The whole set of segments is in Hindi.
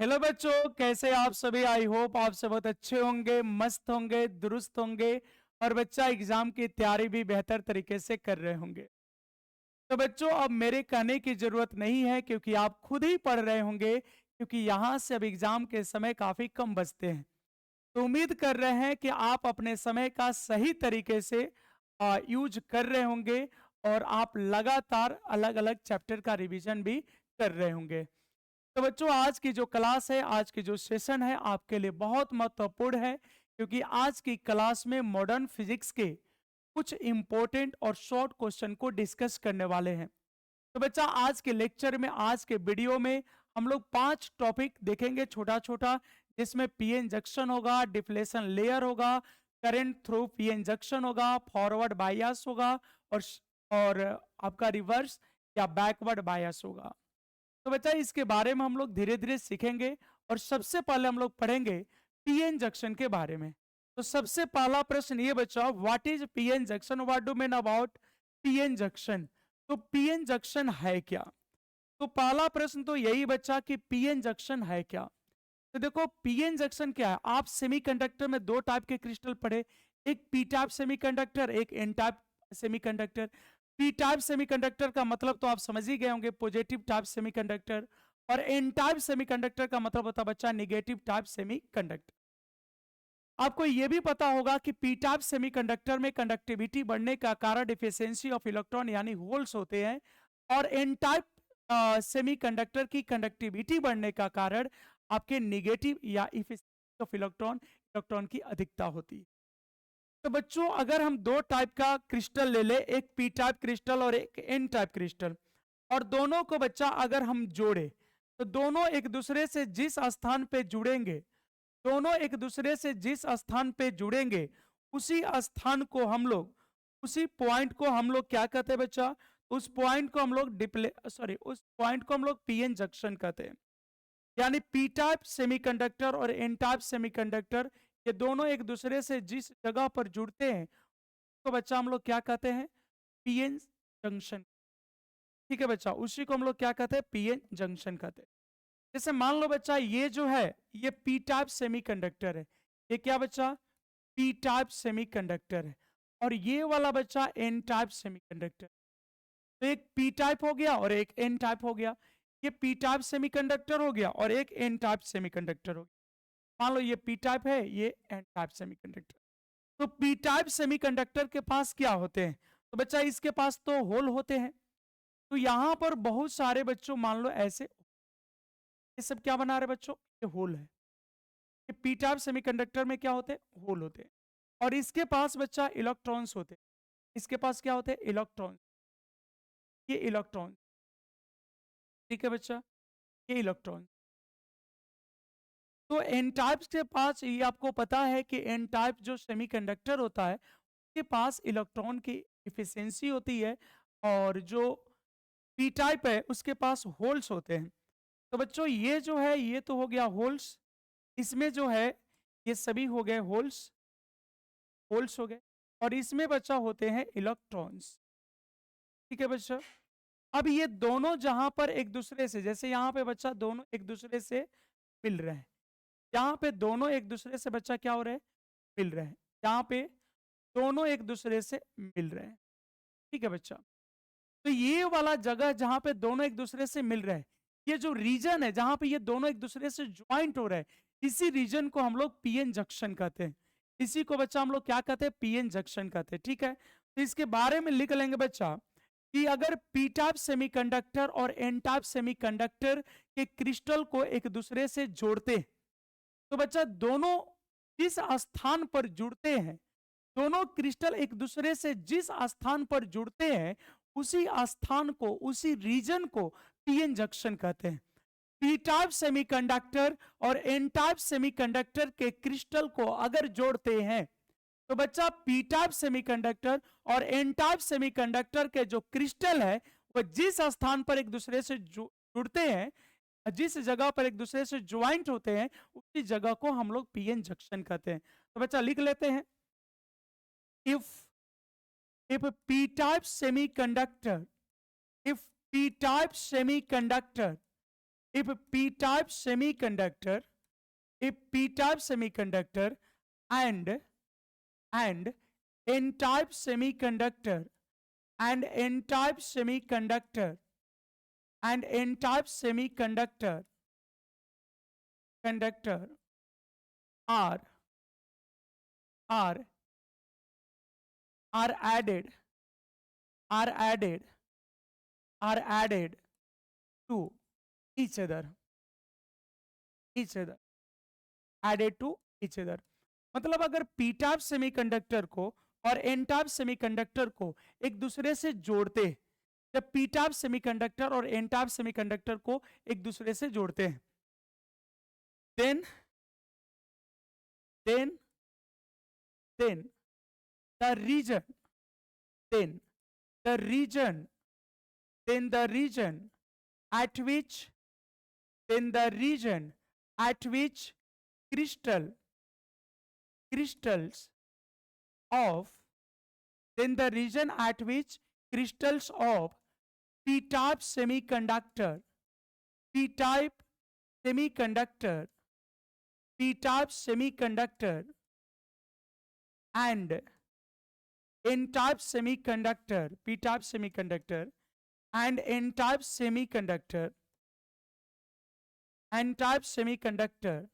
हेलो बच्चों, कैसे आप सभी। आई होप आप सब बहुत अच्छे होंगे, मस्त होंगे, दुरुस्त होंगे और बच्चा एग्जाम की तैयारी भी बेहतर तरीके से कर रहे होंगे। तो बच्चों, अब मेरे कहने की जरूरत नहीं है क्योंकि आप खुद ही पढ़ रहे होंगे, क्योंकि यहाँ से अब एग्जाम के समय काफी कम बचते हैं। तो उम्मीद कर रहे हैं कि आप अपने समय का सही तरीके से यूज कर रहे होंगे और आप लगातार अलग अलग चैप्टर का रिवीजन भी कर रहे होंगे। तो बच्चों, आज की जो क्लास है, आज की जो सेशन है आपके लिए बहुत महत्वपूर्ण है, क्योंकि आज की क्लास में मॉडर्न फिजिक्स के कुछ इंपॉर्टेंट और शॉर्ट क्वेश्चन को डिस्कस करने वाले हैं। तो बच्चा, आज के लेक्चर में, आज के वीडियो में हम लोग 5 टॉपिक देखेंगे छोटा छोटा, जिसमें पीएन जंक्शन होगा, डिफ्लेशन लेयर होगा, करंट थ्रू पीएन जंक्शन होगा, फॉरवर्ड बायस होगा और आपका रिवर्स या बैकवर्ड बायस होगा। तो बच्चा, इसके बारे में हम लोग धीरे धीरे सीखेंगे और सबसे पहले हम लोग पढ़ेंगे पीएन जंक्शन के बारे में। तो सबसे पहला प्रश्न ये बच्चा, what is PN junction, what do mean about PN junction. तो पीएन जंक्शन है क्या। तो पहला प्रश्न तो यही बच्चा कि पीएन जंक्शन है क्या। तो देखो, पीएन जंक्शन क्या है। आप सेमीकंडक्टर में दो टाइप के क्रिस्टल पढ़े, एक पी टाइप सेमीकंडक्टर, एक N type semiconductor. P type semiconductor का मतलब तो आप समझ ही गए होंगे, पॉजिटिव टाइप सेमीकंडक्टर। और एन टाइप सेमीकंडक्टर का मतलब होता है बच्चा निगेटिव टाइप सेमीकंडक्टर। आपको यह भी पता होगा कि पी टाइप सेमीकंडक्टर में कंडक्टिविटी बढ़ने का कारण इफिशियंसी ऑफ इलेक्ट्रॉन यानी होल्स होते हैं, और एन टाइप सेमीकंडक्टर की कंडक्टिविटी बढ़ने का कारण आपके निगेटिव या इफिशियंसी ऑफ इलेक्ट्रॉन इलेक्ट्रॉन की अधिकता होती है। तो बच्चों, अगर हम दो टाइप का क्रिस्टल ले ले, एक पी टाइप क्रिस्टल और एक एन टाइप क्रिस्टल, और दोनों को बच्चा अगर हम जोड़े, तो दोनों एक दूसरे से जिस स्थान पे जुड़ेंगे, दोनों एक दूसरे से जिस स्थान पे जुड़ेंगे, उसी स्थान को हम लोग, उसी पॉइंट को हम लोग क्या कहते हैं बच्चा, उस पॉइंट को हम लोग उस पॉइंट को हम लोग पीएन जंक्शन कहते हैं। यानी पी टाइप सेमीकंडक्टर और एन टाइप सेमीकंडक्टर, ये दोनों एक दूसरे से जिस जगह पर जुड़ते हैं, तो बच्चा हम लोग क्या कहते हैं, पीएन जंक्शन। ठीक है बच्चा, उसी को हम लोग क्या कहते हैं, पीएन जंक्शन कहते हैं। जैसे मान लो बच्चा, ये जो है ये पी टाइप सेमीकंडक्टर है। ये क्या बच्चा, पी टाइप सेमीकंडक्टर है। और ये वाला बच्चा एन टाइप सेमीकंडक्टर। तो एक पी टाइप हो गया और एक एन टाइप हो गया। ये पी टाइप सेमीकंडक्टर हो गया और एक एन टाइप सेमीकंडक्टर हो गया। मान लो ये पी टाइप है, ये एन टाइप सेमीकंडक्टर। तो पी टाइप सेमीकंडक्टर के पास क्या होते हैं, तो बच्चा इसके पास तो होल होते हैं। तो यहां पर बहुत सारे बच्चों, मान लो ऐसे, ये सब क्या बना रहे बच्चों, ये होल है। ये पी टाइप सेमीकंडक्टर में क्या होते हैं, होल होते हैं। और इसके पास बच्चा इलेक्ट्रॉन्स होते हैं। इसके पास क्या होते हैं, इलेक्ट्रॉन। ये इलेक्ट्रॉन। ठीक है बच्चा, ये इलेक्ट्रॉन। तो एन टाइप के पास, ये आपको पता है कि एन टाइप जो सेमीकंडक्टर होता है, उसके पास इलेक्ट्रॉन की इफिशियंसी होती है, और जो पी टाइप है उसके पास होल्स होते हैं। तो बच्चों, ये जो है ये तो हो गया होल्स। इसमें जो है ये सभी हो गए होल्स, होल्स हो गए। और इसमें बच्चा होते हैं इलेक्ट्रॉन्स। ठीक है बच्चा। अब ये दोनों जहां पर एक दूसरे से, जैसे यहां पे बच्चा दोनों एक दूसरे से मिल रहे हैं, यहाँ पे दोनों एक दूसरे से बच्चा क्या हो रहे हैं, मिल रहे हैं। यहाँ पे दोनों एक दूसरे से मिल रहे हैं। ठीक है बच्चा। तो ये वाला जगह जहां पे दोनों एक दूसरे से मिल रहे हैं, ये जो रीजन है जहां पे ये दोनों एक दूसरे से ज्वाइंट हो रहे हैं, इसी रीजन को हम लोग पीएन जंक्शन कहते हैं। इसी को बच्चा हम लोग क्या कहते हैं, पीएन जंक्शन कहते हैं। ठीक है। तो इसके बारे में लिख लेंगे बच्चा कि अगर पी टाइप सेमीकंडक्टर और एन टाइप सेमीकंडक्टर के क्रिस्टल को एक दूसरे से जोड़ते हैं, तो बच्चा दोनों जिस स्थान पर जुड़ते हैं, दोनों क्रिस्टल एक दूसरे से जिस स्थान पर जुड़ते हैं, उसी स्थान को, उसी रीजन को पीएन जंक्शन कहते हैं। पी टाइप सेमीकंडक्टर और एन टाइप सेमीकंडक्टर के क्रिस्टल को अगर जोड़ते हैं, तो बच्चा पी टाइप सेमीकंडक्टर और एन टाइप सेमीकंडक्टर के जो क्रिस्टल है, वो जिस स्थान पर एक दूसरे से जुड़ते हैं, जिस जगह पर एक दूसरे से ज्वाइंट होते हैं, उसी जगह को हम लोग पीएन जंक्शन कहते हैं। तो बच्चा लिख लेते हैं, if if p type semiconductor if p type semiconductor if p-type semiconductor, if p-type semiconductor and n-type semiconductor and n-type semiconductor and n-type semiconductor conductor are are are added are added are added to each other added to each other। मतलब अगर पी टाइप सेमीकंडक्टर को और एन टाइप सेमीकंडक्टर को एक दूसरे से जोड़ते हैं, जब पी टाइप सेमीकंडक्टर और एन टाइप सेमीकंडक्टर को एक दूसरे से जोड़ते हैं, then then then the region then the region then the region at which then the region at which crystals of then the region at which crystals of p-type semiconductor p-type semiconductor p-type semiconductor and n-type semiconductor p-type semiconductor and n-type semiconductor n-type semiconductor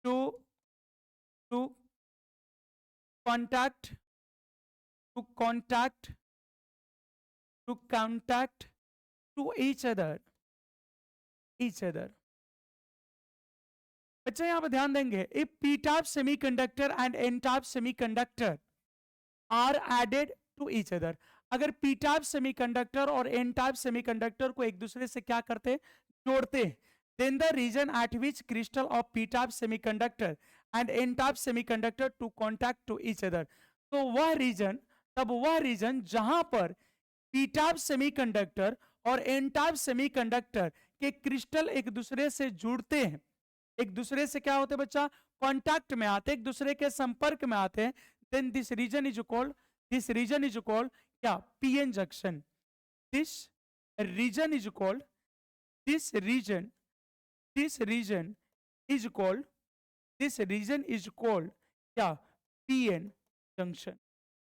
to contact to each other बच्चे यहां पर ध्यान देंगे, if P type semiconductor and N type semiconductor are added to each other, अगर पी टाइप सेमीकंडक्टर और एन टाइप सेमीकंडक्टर को एक दूसरे से क्या करते, जोड़ते, then the region at which crystal of p type semiconductor and n type semiconductor to contact to each other, तो वह रीजन, तब वह रीजन जहां पर p type सेमीकंडक्टर और n type सेमीकंडक्टर के क्रिस्टल एक दूसरे से जुड़ते हैं, एक दूसरे से क्या होते बच्चा, कांटेक्ट में आते, एक दूसरे के संपर्क में आते हैं, then this region is called क्या, PN junction. This region is called this region is called क्या, पीएन जंक्शन।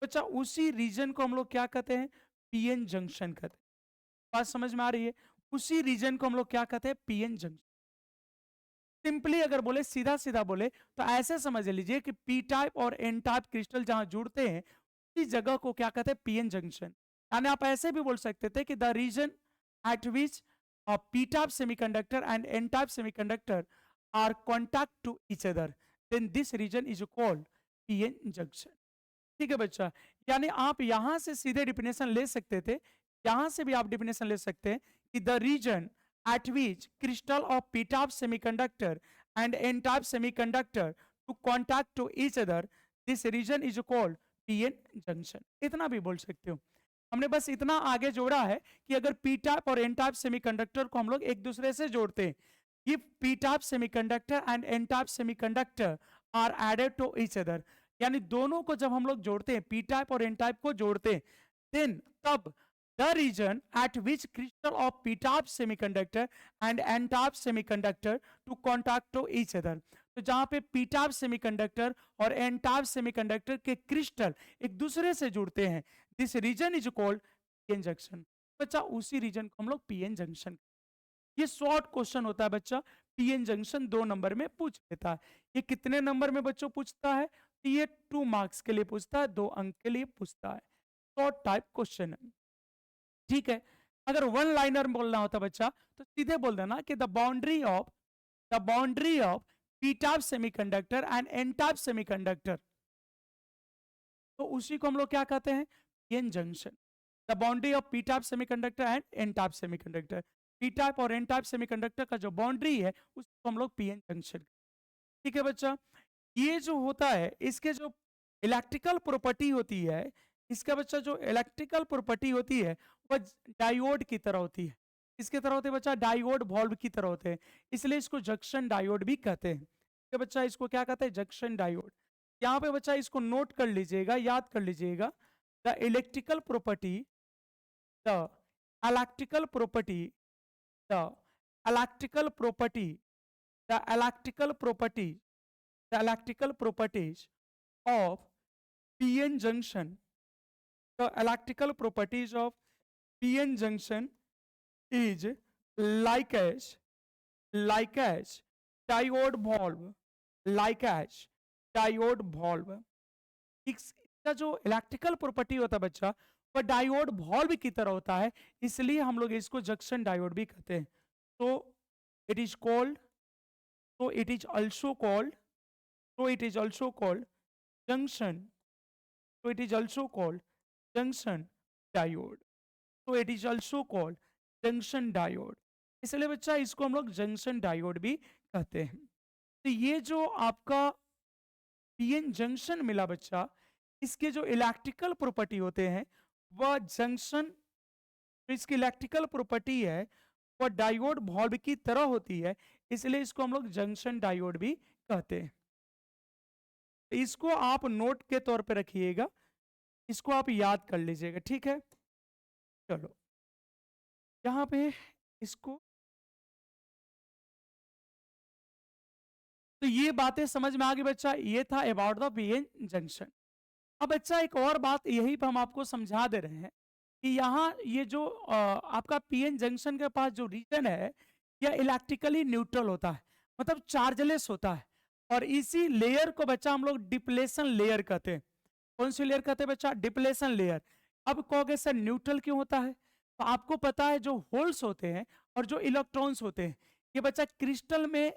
बच्चा उसी रीजन को हम लोग क्या कहते हैं, पीएन जंक्शन कहते हैं। बात समझ में आ रही है, उसी रीजन को हम लोग क्या कहते हैं, पीएन जंक्शन। सिंपली अगर बोले, सीधा सीधा बोले तो ऐसे समझ लीजिए कि पी टाइप और एन टाइप क्रिस्टल जहां जुड़ते हैं उसी जगह को क्या कहते हैं, पीएन जंक्शन। यानी आप ऐसे भी बोल सकते थे कि the region at which P type semiconductor and N type semiconductor are contact to each other, then this region is called PN junction. ठीक है बच्चा, यानी आप यहां से सीधे डिफिनेशन ले सकते थे, यहां से भी आप डिफिनेशन ले सकते हैं कि the region at which crystal of p-type semiconductor and n-type semiconductor to contact to each other, this region is called pn junction। इतना भी बोल सकते हो, हमने बस इतना आगे जोड़ा है कि अगर p-type और n-type semiconductor को हम लोग एक दूसरे से जोड़ते हैं, if p-type semiconductor and n-type semiconductor are added to each other, यानी दोनों को जब हम लोग जोड़ते हैं, p-type और n-type को जोड़ते हैं, then तब the region at which crystal of p-type semiconductor and n-type semiconductor to contact to each other, तो जहां पे p-type semiconductor और n-type semiconductor के क्रिस्टल एक दूसरे से जुड़ते हैं, this region is called pn junction। बच्चा उसी रीजन को हम लोग pn जंक्शन, ये शॉर्ट क्वेश्चन होता है बच्चा, पीएन जंक्शन 2 नंबर में पूछ लेता है। ये कितने नंबर में बच्चों पूछता है, ये 2 मार्क्स के लिए पूछता है, 2 अंक के लिए पूछता है, शॉर्ट टाइप क्वेश्चन है। ठीक है, अगर वन लाइनर बोलना होता बच्चा तो सीधे बोल देना कि the boundary of P type semiconductor and N type semiconductor, तो उसी को हम लोग क्या कहते हैं, PN junction. The boundary of P type semiconductor and N type semiconductor, P type और एन टाइप सेमीकंडक्टर का जो बाउंड्री है उसको हम लोग पीएन जंक्शन। ठीक है बच्चा, ये जो होता है इसके जो इलेक्ट्रिकल प्रॉपर्टी होती है, इसका बच्चा जो इलेक्ट्रिकल प्रॉपर्टी होती है वह डायोड की तरह होती है। इसके तरह होते हैं बच्चा, डायोड वॉल्व की तरह होते हैं, इसलिए इसको जंक्शन डायोड भी कहते हैं। तो बच्चा इसको क्या कहते हैं, जंक्शन डायोड। यहाँ पे बच्चा इसको नोट कर लीजिएगा, याद कर लीजिएगा, the electrical property electrical property, the electrical property, the electrical property, the electrical properties of PN junction, the electrical properties of PN junction is like as, like as diode valve, like as diode valve. इसका जो इलेक्ट्रिकल प्रॉपर्टी होता है बच्चा, वह डायोड वॉल्व की तरह होता है, इसलिए हम लोग इसको जंक्शन डायोड भी कहते हैं. तो इट इज कॉल्ड, तो इट इज ऑल्सो कॉल्ड, तो it is also called junction, तो it is also called junction diode, तो it is also called junction diode. इसलिए बच्चा इसको हम लोग जंक्शन डायोड भी कहते हैं. तो ये जो आपका पीएन जंक्शन मिला बच्चा, इसके जो इलेक्ट्रिकल प्रॉपर्टी होते हैं वह जंक्शन, तो इसकी इलेक्ट्रिकल प्रॉपर्टी है वह डायोड वॉल्व की तरह होती है, इसलिए इसको हम लोग जंक्शन डायोड भी कहते हैं. तो इसको आप नोट के तौर पे रखिएगा, इसको आप याद कर लीजिएगा, ठीक है. चलो यहाँ पे इसको, तो ये बातें समझ में आ गई बच्चा, ये था अबाउट द पीएन जंक्शन. अब बच्चा एक और बात यही पे हम आपको समझा दे रहे हैं कि यहाँ ये जो आपका पीएन जंक्शन के पास जो रीजन है यह इलेक्ट्रिकली न्यूट्रल होता है, मतलब चार्जलेस होता है, और इसी लेयर को बच्चा हम लोग डिप्लेशन लेयर कहते हैं. कौन सी लेयर कहते हैं बच्चा? Depletion layer. अब कहोगे सर न्यूट्रल क्यों होता है? तो आपको पता है जो होल्स होते हैं और जो इलेक्ट्रॉन्स होते हैं ये बच्चा क्रिस्टल में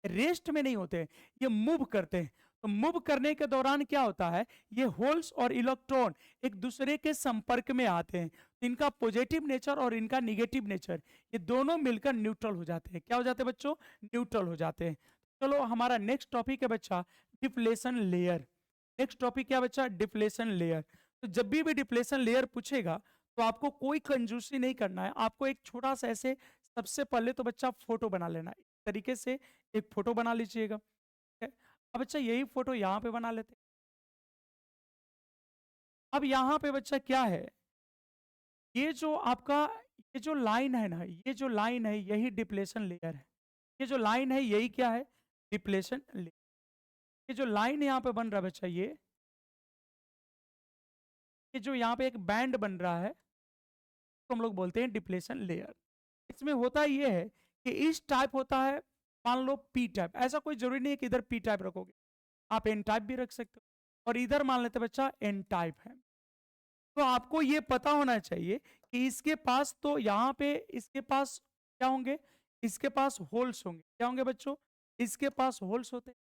रेस्ट में नहीं होते, ये मूव करते हैं. तो मूव करने के दौरान क्या होता है, ये होल्स और इलेक्ट्रॉन एक दूसरे के संपर्क में आते हैं, तो इनका पॉजिटिव नेचर और इनका निगेटिव नेचर ये दोनों मिलकर न्यूट्रल हो जाते हैं. क्या हो जाते हैं बच्चों? न्यूट्रल हो जाते हैं. चलो हमारा नेक्स्ट टॉपिक है बच्चा डिप्लेशन लेयर. नेक्स्ट टॉपिक क्या बच्चा? Depletion layer. तो जब भी डिप्लेशन लेयर पूछेगा तो आपको कोई कंजूसी नहीं करना है, आपको एक छोटा सा ऐसे सबसे पहले तो बच्चा फोटो बना लेना है. इस तरीके से एक फोटो बना लीजिएगा, ठीक है. अब बच्चा यही फोटो यहाँ पे बना लेते हैं. अब यहाँ पे बच्चा क्या है, ये जो आपका ये जो लाइन है ना, ये जो लाइन है यही डिप्लेशन लेयर है. ये जो लाइन है यही क्या है? Depletion layer. ये जो लाइन यहाँ पे बन रहा है बच्चा, ये जो यहाँ पे एक बैंड बन रहा है तो हम लोग बोलते हैं डिप्लेशन लेयर. इसमें होता ये है कि इस टाइप होता है, मान लो पी टाइप. ऐसा कोई जरूरी नहीं है कि इधर पी टाइप रखोगे, आप एन टाइप भी रख सकते हो, और इधर मान लेते बच्चा एन टाइप है. तो आपको ये पता होना चाहिए कि इसके पास तो यहाँ पे इसके पास क्या होंगे, इसके पास होल्स होंगे. क्या होंगे बच्चों? इसके पास होल्स होते हैं.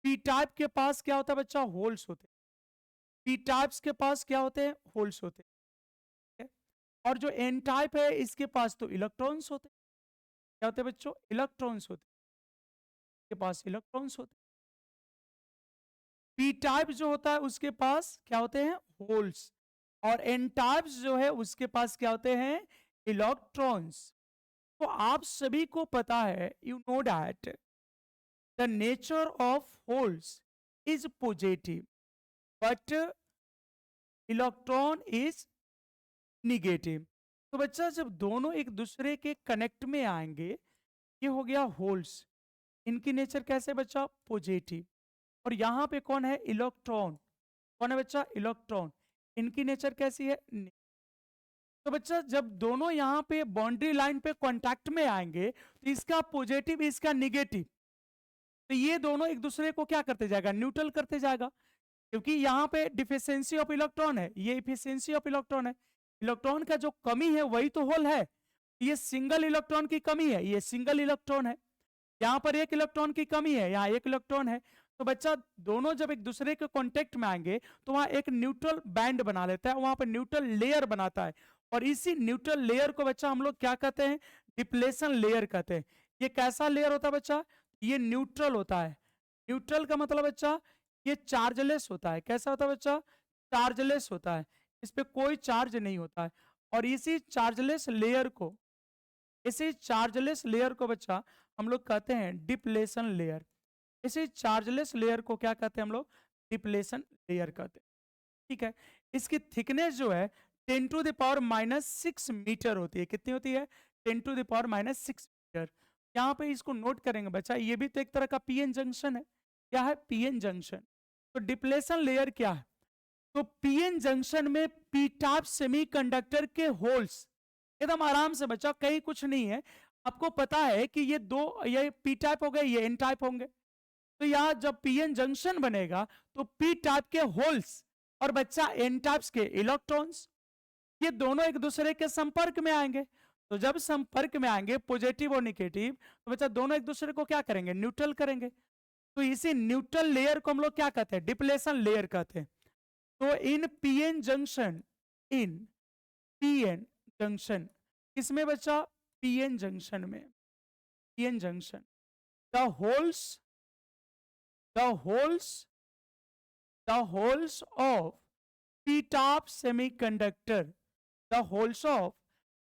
पी टाइप के पास क्या होता है बच्चा? होल्स होते हैं. पी टाइप्स के पास क्या होते हैं? होल्स होते हैं. और जो एन टाइप है इसके पास तो इलेक्ट्रॉन्स होते हैं. क्या होते हैं बच्चों? इलेक्ट्रॉन्स होते हैं. के पास इलेक्ट्रॉन्स होते हैं. पी टाइप जो होता है उसके पास क्या होते हैं? होल्स. और एन टाइप्स जो है उसके पास क्या होते हैं? इलेक्ट्रॉन्स. तो आप सभी को पता है, you know that the nature of holes is positive but electron is negative. तो बच्चा जब दोनों एक दूसरे के कनेक्ट में आएंगे, ये हो गया होल्स, इनकी नेचर कैसे बच्चा? पॉजिटिव. और यहाँ पे कौन है? इलेक्ट्रॉन. कौन है बच्चा? इलेक्ट्रॉन. इनकी नेचर कैसी है? तो बच्चा जब दोनों यहाँ पे बाउंड्री लाइन पे कांटेक्ट में आएंगे तो इसका पॉजिटिव इसका निगेटिव, तो ये दोनों एक दूसरे को क्या करते जाएगा? न्यूट्रल करते जाएगा. क्योंकि यहाँ पे डिफिशियंसी ऑफ इलेक्ट्रॉन है, ये इफिशियंसी ऑफ इलेक्ट्रॉन है. इलेक्ट्रॉन का जो कमी है वही तो होल है. ये सिंगल इलेक्ट्रॉन की कमी है, ये सिंगल इलेक्ट्रॉन है. यहाँ पर एक इलेक्ट्रॉन की कमी है, यहाँ एक इलेक्ट्रॉन है. तो बच्चा दोनों जब एक दूसरे के कांटेक्ट में आएंगे तो वहां एक न्यूट्रल बैंड बना लेता है, वहां पर न्यूट्रल लेयर बनाता है. और इसी न्यूट्रल लेयर को बच्चा हम लोग क्या कहते हैं? डिप्लेशन लेयर कहते हैं. ये कैसा लेयर होता है बच्चा? ये न्यूट्रल होता है. न्यूट्रल का मतलब बच्चा ये चार्जलेस होता है. कैसा होता है बच्चा? चार्जलेस होता है. इस पे कोई चार्ज नहीं होता है. और इसी चार्जलेस लेयर को, इसी चार्जलेस लेयर को बच्चा हम लोग कहते हैं डिप्लेशन लेयर. इसी चार्जलेस लेयर को क्या कहते हैं हम लोग? डिप्लेशन लेयर कहते हैं. ठीक है. इसकी थिकनेस जो है 10⁻⁻6 मीटर होती है। कितनी होती है? 10⁻⁻6 मीटर। यहाँ पे इसको नोट करेंगे बच्चा, ये भी तो एक तरह का पीएन जंक्शन है। क्या है? PN junction. तो डिप्लेशन लेयर क्या है? तो पीएन जंक्शन में पी टाइप सेमीकंडक्टर के होल्स, एकदम आराम से बच्चा, कहीं कुछ नहीं है। आपको पता है कि ये दो, ये पी टाइप हो गए, ये एन टाइप होंगे। तो यहां जब पीएन जंक्शन बनेगा तो पी टाइप के होल्स और बच्चा एन टाइप्स के इलेक्ट्रॉन्स, ये दोनों एक दूसरे के संपर्क में आएंगे। तो जब संपर्क में आएंगे पॉजिटिव और निगेटिव, तो बच्चा दोनों एक दूसरे को क्या करेंगे? न्यूट्रल करेंगे। तो इसी न्यूट्रल लेयर को हम लोग क्या कहते हैं? डिप्लेशन लेयर कहते हैं। तो इन पीएन जंक्शन, इन पीएन जंक्शन, किसमें बच्चा? पीएन जंक्शन में। PN junction, the holes, the holes, the holes of p-type semiconductor, the holes of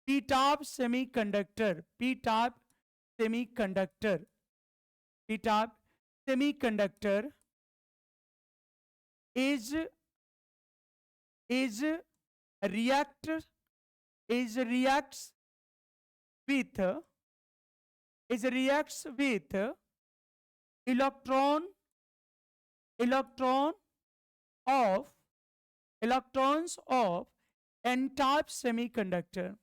p-type semiconductor, p-type semiconductor, p-type semiconductor is react is reacts with electron electron of electrons of n-type semiconductor,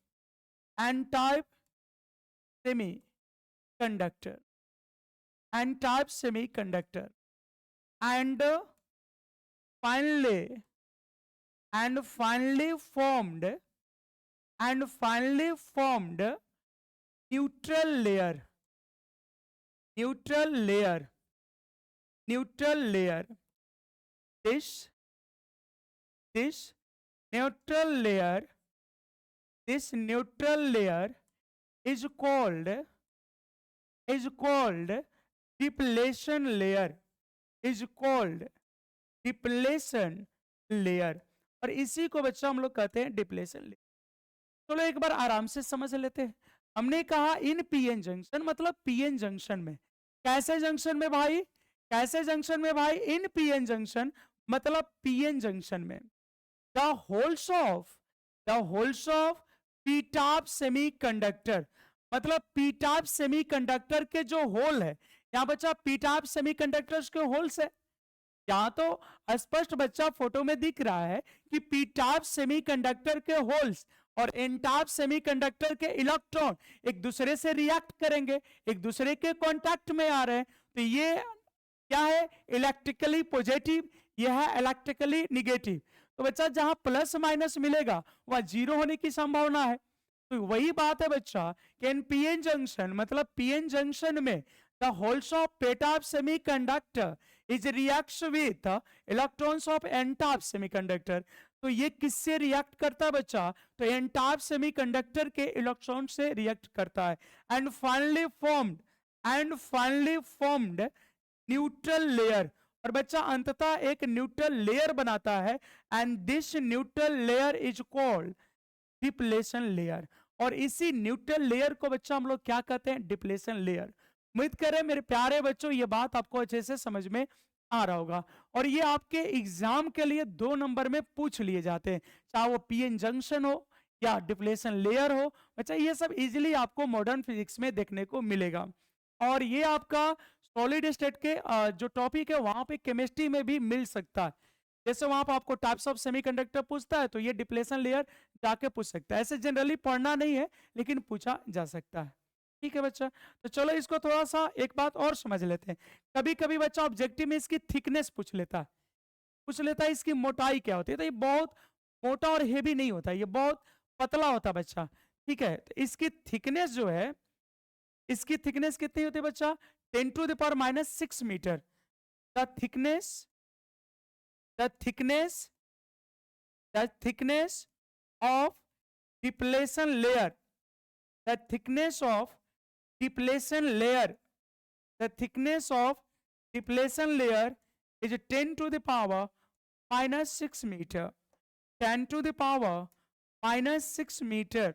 n-type semiconductor, n-type semiconductor, and finally formed neutral layer, neutral layer, neutral layer. This neutral layer, this neutral layer is called depletion layer, is called depletion layer। और इसी को बच्चा हम लोग कहते हैं डिप्लेशन लेयर। चलो एक बार आराम से समझ लेते हैं। हमने कहा इन पीएन जंक्शन, मतलब पीएन जंक्शन में। कैसे जंक्शन में भाई? कैसे जंक्शन में भाई? इन पीएन जंक्शन, मतलब पीएन जंक्शन में the holes of p-type semiconductor, मतलब p-type semiconductor के जो होल है, यहाँ बच्चा p-type semiconductors के होल्स है। यहाँ तो स्पष्ट बच्चा फोटो में दिख रहा है कि p-type semiconductor के होल्स और n-type semiconductor के इलेक्ट्रॉन एक दूसरे से रिएक्ट करेंगे, एक दूसरे के कांटेक्ट में आ रहे हैं। तो ये क्या है? इलेक्ट्रिकली पॉजिटिव, यह है इलेक्ट्रिकली निगेटिव। तो बच्चा जहां प्लस माइनस मिलेगा वहां जीरो होने की संभावना है। तो वही बात है बच्चा कि इन पीएन जंक्शन, मतलब पीएन जंक्शन में the holes of p-type semiconductor is reacts with electrons of n-type semiconductor. तो ये किससे रिएक्ट करता है बच्चा? तो n-type सेमीकंडक्टर के इलेक्ट्रॉन से रिएक्ट करता है। And finally formed neutral layer, और बच्चा अंततः एक न्यूट्रल लेयर बनाता है। And this neutral layer is called depletion layer. और इसी न्यूट्रल लेयर को बच्चा हम लोग क्या कहते हैं? Depletion layer. उम्मीद करें मेरे प्यारे बच्चों ये बात आपको अच्छे से समझ में आ रहा होगा। और ये आपके एग्जाम के लिए 2 नंबर में पूछ लिए जाते हैं, चाहे वो पीएन जंक्शन हो या डिप्लेशन लेयर हो। बच्चा ये सब इजिली आपको मॉडर्न फिजिक्स में देखने को मिलेगा। और ये आपका सॉलिड स्टेट के जो टॉपिक है वहां पे केमिस्ट्री में भी मिल सकता है। जैसे वहां पर आपको टाइप्स ऑफ सेमीकंडक्टर पूछता है तो ये डिप्लेशन लेयर जाके पूछ सकता है। ऐसे जनरली पढ़ना नहीं है लेकिन पूछा जा सकता है। ठीक है बच्चा, तो चलो इसको थोड़ा सा एक बात और समझ लेते हैं। कभी कभी बच्चा ऑब्जेक्टिव में इसकी थिकनेस पूछ लेता है इसकी मोटाई क्या होती है। तो ये बहुत मोटा और हेवी नहीं होता, ये बहुत पतला होता है बच्चा। ठीक है, तो इसकी थिकनेस जो है, इसकी थिकनेस कितनी होती है बच्चा? 10⁻⁻6 metre. The thickness of depletion layer, the thickness of depletion layer, the thickness of depletion layer is 10⁻⁻6 meter, 10⁻⁻6 meter,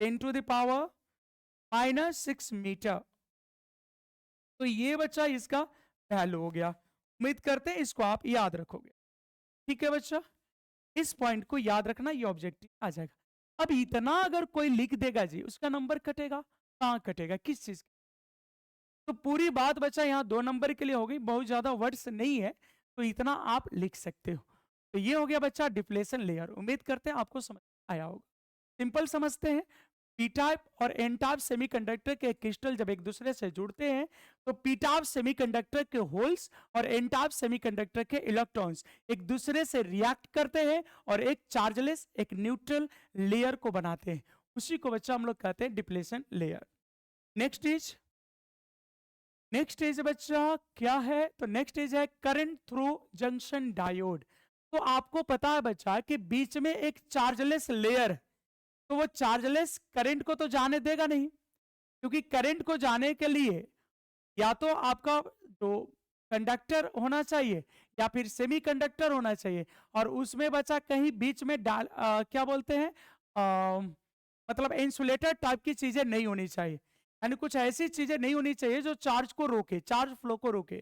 10⁻⁻6 metre. तो ये बच्चा इसका वैल्यू हो गया। उम्मीद करते हैं इसको आप याद रखोगे। ठीक है बच्चा, इस पॉइंट को याद रखना, ये ऑब्जेक्टिव आ जाएगा। अब इतना अगर कोई लिख देगा जी, उसका नंबर कटेगा, कहाँ कटेगा, किस चीज? तो पूरी बात बच्चा यहाँ 2 नंबर के लिए हो गई, बहुत ज्यादा वर्ड्स नहीं है, तो इतना आप लिख सकते हो। तो ये हो गया बच्चा डिप्लेशन लेयर। उम्मीद करते हैं आपको समझ आया होगा। सिंपल समझते हैं। पी टाइप और एन टाइप सेमीकंडक्टर के क्रिस्टल जब एक दूसरे से जुड़ते हैं तो पी टाइप सेमीकंडक्टर के होल्स और एन टाइप सेमीकंडक्टर के इलेक्ट्रॉन्स एक दूसरे से रिएक्ट करते हैं और एक चार्जलेस, एक न्यूट्रल लेयर को बनाते हैं। उसी को बच्चा हम लोग कहते हैं डिप्लेशन लेयर। नेक्स्ट इज बच्चा क्या है? तो नेक्स्ट इज है करंट थ्रू जंक्शन डायोड। तो आपको पता है बच्चा कि बीच में एक चार्जलेस लेयर, तो वो चार्जलेस करंट को तो जाने देगा नहीं, क्योंकि करंट को जाने के लिए या तो आपका जो कंडक्टर होना चाहिए या फिर सेमीकंडक्टर होना चाहिए, और उसमें बच्चा कहीं बीच में क्या बोलते हैं, मतलब इंसुलेटर टाइप की चीजें नहीं होनी चाहिए, यानी कुछ ऐसी चीजें नहीं होनी चाहिए जो चार्ज को रोके, चार्ज फ्लो को रोके।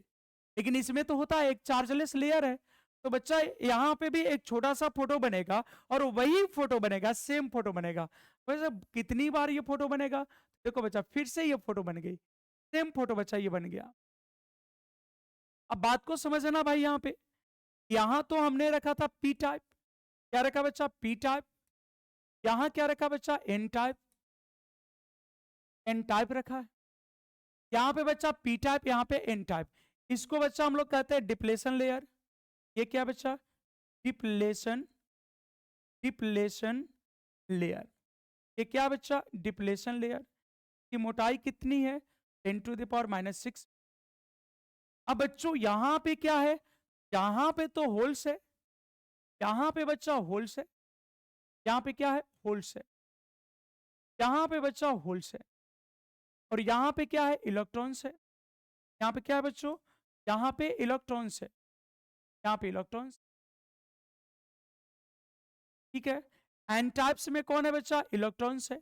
लेकिन इसमें तो होता है, एक चार्जलेस लेयर है। तो बच्चा यहाँ पे भी एक छोटा सा फोटो बनेगा और वही फोटो बनेगा, सेम फोटो बनेगा। वैसे कितनी बार ये फोटो बनेगा? देखो बच्चा, फिर से ये फोटो बन गई, सेम फोटो बच्चा ये बन गया। अब बात को समझना भाई, यहाँ पे यहां तो हमने रखा था पी टाइप, क्या रखा बच्चा? P type. यहां क्या रखा बच्चा? एन टाइप, एन टाइप रखा है। यहां पे बच्चा पी टाइप, यहां पे एन टाइप। इसको बच्चा हम लोग कहते हैं डिप्लेशन लेयर। ये क्या बच्चा? Depletion, depletion layer. ये क्या बच्चा? Depletion layer. की मोटाई कितनी है? 10⁻⁻⁶। अब बच्चों यहां पे क्या है? यहां पे तो होल्स है, यहां पे बच्चा होल्स है, यहां पे क्या है? होल्स है, यहां पे बच्चा होल्स है, और यहां पे क्या है? इलेक्ट्रॉन्स है। यहां पे क्या है बच्चों? यहां पे इलेक्ट्रॉन्स है, यहां पे इलेक्ट्रॉन्स। ठीक है। एन टाइप्स में कौन है बच्चा? इलेक्ट्रॉन्स है।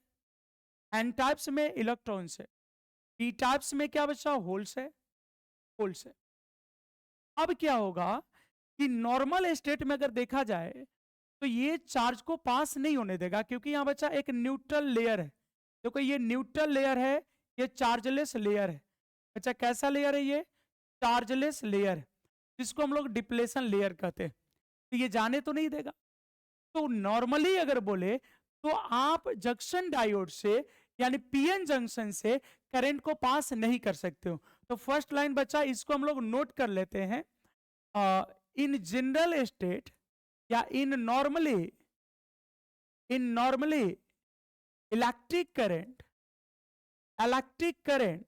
एन टाइप्स में इलेक्ट्रॉन्स है। पी टाइप्स में क्या बच्चा? होल्स है, होल्स है। अब क्या होगा कि नॉर्मल स्टेट में अगर देखा जाए तो ये चार्ज को पास नहीं होने देगा, क्योंकि यहां बच्चा एक न्यूट्रल लेयर है। देखो ये न्यूट्रल लेयर है, ये चार्जलेस लेयर है। बच्चा कैसा लेयर है? ये चार्जलेस लेयर है, जिसको हम लोग डिप्लेशन लेयर कहते हैं। तो ये जाने तो नहीं देगा। तो नॉर्मली अगर बोले तो आप जंक्शन डायोड से यानी पीएन जंक्शन से करंट को पास नहीं कर सकते हो। तो फर्स्ट लाइन बच्चा इसको हम लोग नोट कर लेते हैं। इन जनरल स्टेट या in normally electric current, electric current